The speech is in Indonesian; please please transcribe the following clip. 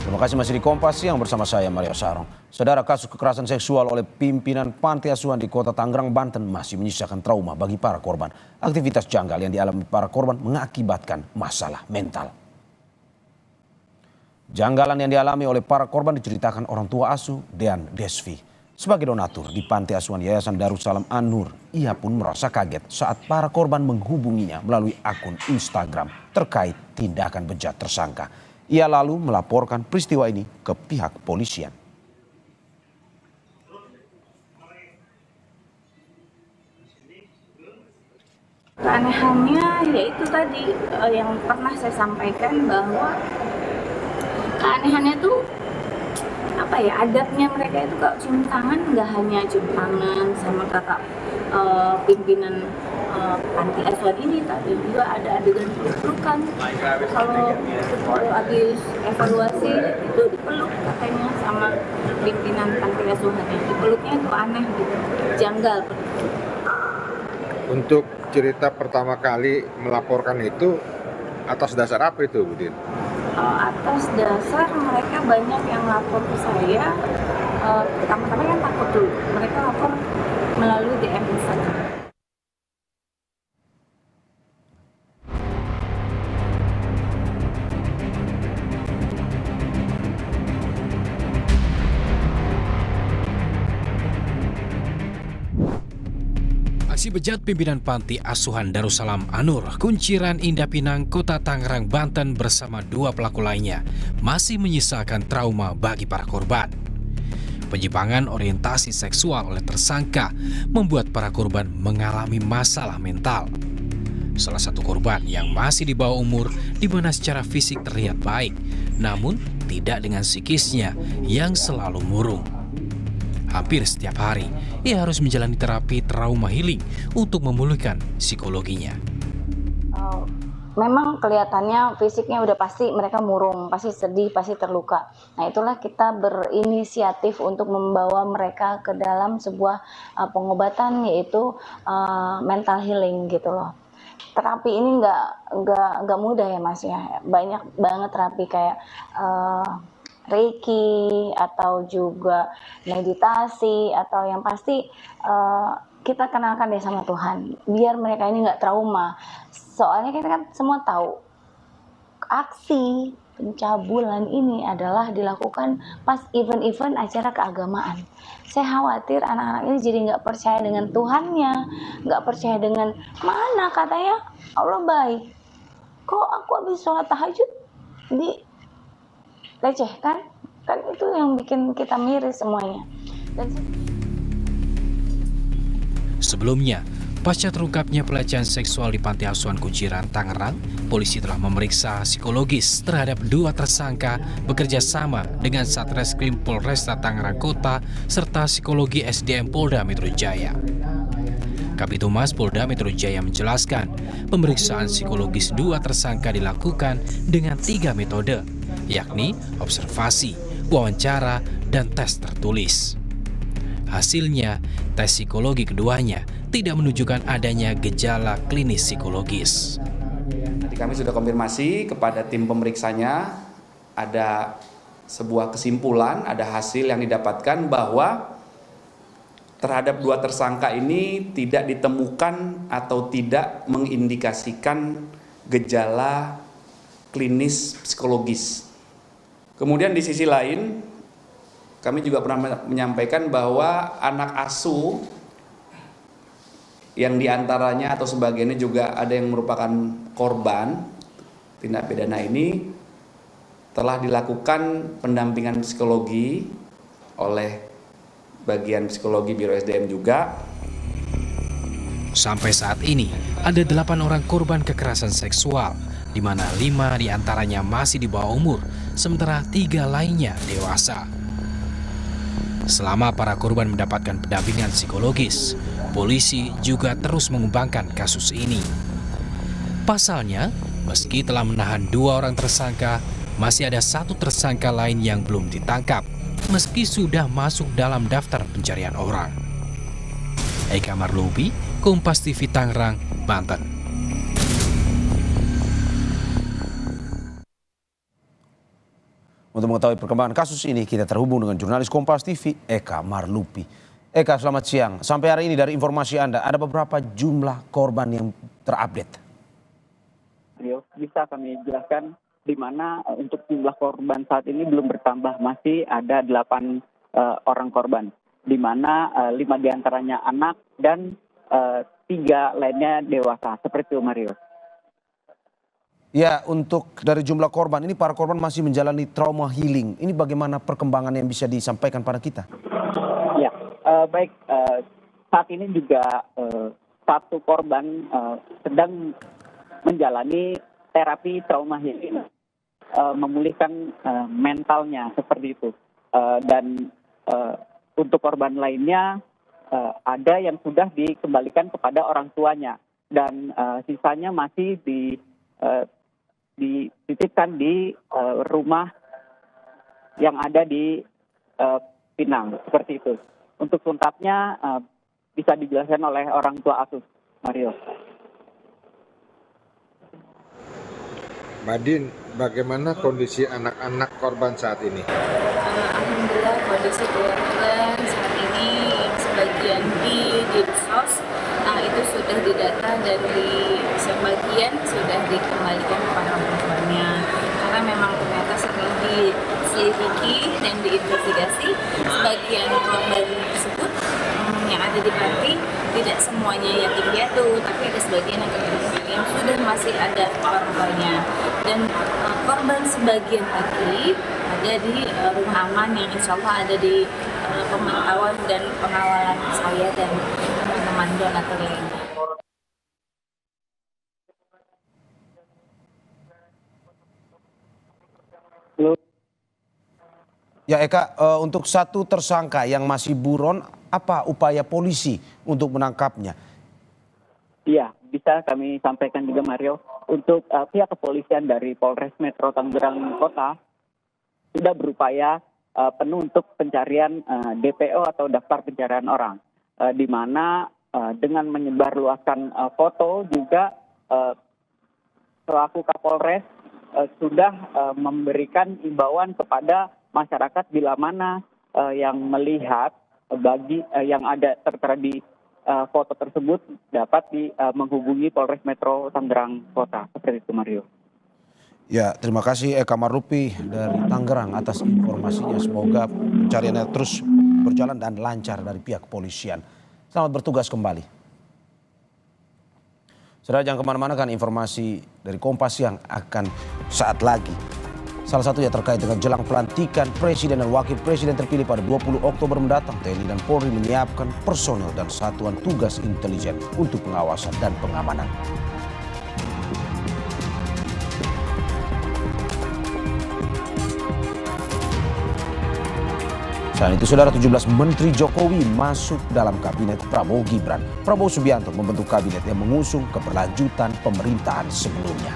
Terima kasih masih di Kompas Siang bersama saya Mario Sarong. Saudara, kasus kekerasan seksual oleh pimpinan panti asuhan di Kota Tangerang, Banten masih menyisakan trauma bagi para korban. Aktivitas janggal yang dialami para korban mengakibatkan masalah mental. Janggalan yang dialami oleh para korban diceritakan orang tua asuh Dean Desvi. Sebagai donatur di panti asuhan Yayasan Darussalam An-Nur, ia pun merasa kaget saat para korban menghubunginya melalui akun Instagram terkait tindakan bejat tersangka. Ia lalu melaporkan peristiwa ini ke pihak polisian. Keanehannya yaitu tadi yang pernah saya sampaikan, bahwa keanehannya tuh adatnya mereka itu kalau cium tangan nggak hanya cium tangan sama kakak pimpinan panti asuhan ini, tapi juga ada adegan peluk-pelukan. Kalau habis evaluasi itu dipeluk katanya sama pimpinan panti asuhannya, dipeluknya itu aneh gitu, janggal. Untuk cerita pertama kali melaporkan itu atas dasar apa itu, Bu Din? Atas dasar mereka banyak yang lapor ke saya. Pertama-tama kan takut dulu, mereka lapor melalui DM Instagram. Aksi bejat pimpinan panti asuhan Darussalam An-Nur, Kunciran Indah Pinang, Kota Tangerang, Banten bersama dua pelaku lainnya masih menyisakan trauma bagi para korban. Penyimpangan orientasi seksual oleh tersangka membuat para korban mengalami masalah mental. Salah satu korban yang masih di bawah umur, di mana secara fisik terlihat baik, namun tidak dengan psikisnya yang selalu murung. Hampir setiap hari, ia harus menjalani terapi trauma healing untuk memulihkan psikologinya. Memang kelihatannya fisiknya udah pasti mereka murung, pasti sedih, pasti terluka. Nah, itulah kita berinisiatif untuk membawa mereka ke dalam sebuah pengobatan, yaitu mental healing gitu loh. Terapi ini nggak mudah ya Mas ya. Banyak banget terapi kayak Reiki atau juga meditasi, atau yang pasti kita kenalkan deh sama Tuhan biar mereka ini nggak trauma. Soalnya kita kan semua tahu aksi pencabulan ini adalah dilakukan pas event-event acara keagamaan. Saya khawatir anak-anak ini jadi nggak percaya dengan Tuhannya, nggak percaya dengan mana katanya Allah baik. Kok aku habis sholat tahajud lecehkan, kan itu yang bikin kita miris semuanya. Sebelumnya, pasca terungkapnya pelecehan seksual di Panti Asuhan Kunciran, Tangerang, polisi telah memeriksa psikologis terhadap dua tersangka bekerja sama dengan Satreskrim Polresta Tangerang Kota serta psikologi SDM Polda Metro Jaya. Kabitumas Polda Metro Jaya menjelaskan, pemeriksaan psikologis dua tersangka dilakukan dengan 3 metode, yakni observasi, wawancara, dan tes tertulis. Hasilnya, tes psikologi keduanya tidak menunjukkan adanya gejala klinis psikologis. Nanti kami sudah konfirmasi kepada tim pemeriksanya, ada sebuah kesimpulan, ada hasil yang didapatkan bahwa terhadap dua tersangka ini tidak ditemukan atau tidak mengindikasikan gejala klinis psikologis. Kemudian di sisi lain, kami juga pernah menyampaikan bahwa anak asuh yang diantaranya atau sebagiannya juga ada yang merupakan korban tindak pidana ini telah dilakukan pendampingan psikologi oleh bagian psikologi Biro SDM juga. Sampai saat ini, ada 8 orang korban kekerasan seksual, di mana 5 diantaranya masih di bawah umur, sementara 3 lainnya dewasa. Selama para korban mendapatkan pendampingan psikologis, polisi juga terus mengembangkan kasus ini. Pasalnya, meski telah menahan 2 orang tersangka, masih ada 1 tersangka lain yang belum ditangkap, meski sudah masuk dalam daftar pencarian orang. Eka Marlubi, Kompas TV Tangerang, Banten. Untuk Untuk mengetahui perkembangan kasus ini, kita terhubung dengan jurnalis Kompas TV, Eka Marlupi. Eka, selamat siang. Sampai hari ini dari informasi Anda, ada beberapa jumlah korban yang terupdate. Bisa kami jelaskan di mana untuk jumlah korban saat ini belum bertambah, masih ada 8 orang korban, di mana 5 diantaranya anak dan 3 lainnya dewasa, seperti itu Mario. Ya, untuk dari jumlah korban ini, para korban masih menjalani trauma healing. Ini bagaimana perkembangan yang bisa disampaikan pada kita? Ya, baik. Saat ini juga satu korban sedang menjalani terapi trauma healing, memulihkan mentalnya seperti itu. Dan untuk korban lainnya ada yang sudah dikembalikan kepada orang tuanya dan sisanya masih dititipkan di rumah yang ada di Pinang, seperti itu. Untuk lengkapnya bisa dijelaskan oleh orang tua asuh, Mario. Madin, bagaimana kondisi anak-anak korban saat ini? Alhamdulillah kondisi korban saat ini sebagian di Dinsos itu sudah didata dan sebagian sudah dikembalikan kepada orang tuanya, karena memang ternyata setelah diselidiki dan diinvestigasi sebagian korban tersebut yang ada di panti tidak semuanya yatim piatu, tapi ada sebagian yang sudah masih ada orang tuanya, dan korban sebagian lagi ada di rumah aman yang insya Allah ada di pemantauan dan pengawalan saya dan teman-teman donatur lainnya. Ya Eka, untuk satu tersangka yang masih buron, apa upaya polisi untuk menangkapnya? Iya, bisa kami sampaikan juga Mario. Untuk pihak kepolisian dari Polres Metro Tangerang Kota sudah berupaya penuh untuk pencarian DPO atau daftar pencarian orang, di mana dengan menyebarluaskan foto juga selaku Kapolres sudah memberikan imbauan kepada masyarakat bila mana yang melihat yang ada tertera di foto tersebut dapat menghubungi Polres Metro Tangerang Kota, seperti itu Mario. Ya, terima kasih Eka Marlupi dari Tangerang atas informasinya. Semoga pencariannya terus berjalan dan lancar dari pihak kepolisian. Selamat bertugas kembali. Saudara, jangan kemana-mana, kan informasi dari Kompas yang akan saat lagi. Salah satunya terkait dengan jelang pelantikan Presiden dan Wakil Presiden terpilih pada 20 Oktober mendatang. TNI dan Polri menyiapkan personel dan satuan tugas intelijen untuk pengawasan dan pengamanan. Selain itu, saudara, 17 Menteri Jokowi masuk dalam kabinet Prabowo Gibran. Prabowo Subianto membentuk kabinet yang mengusung keberlanjutan pemerintahan sebelumnya.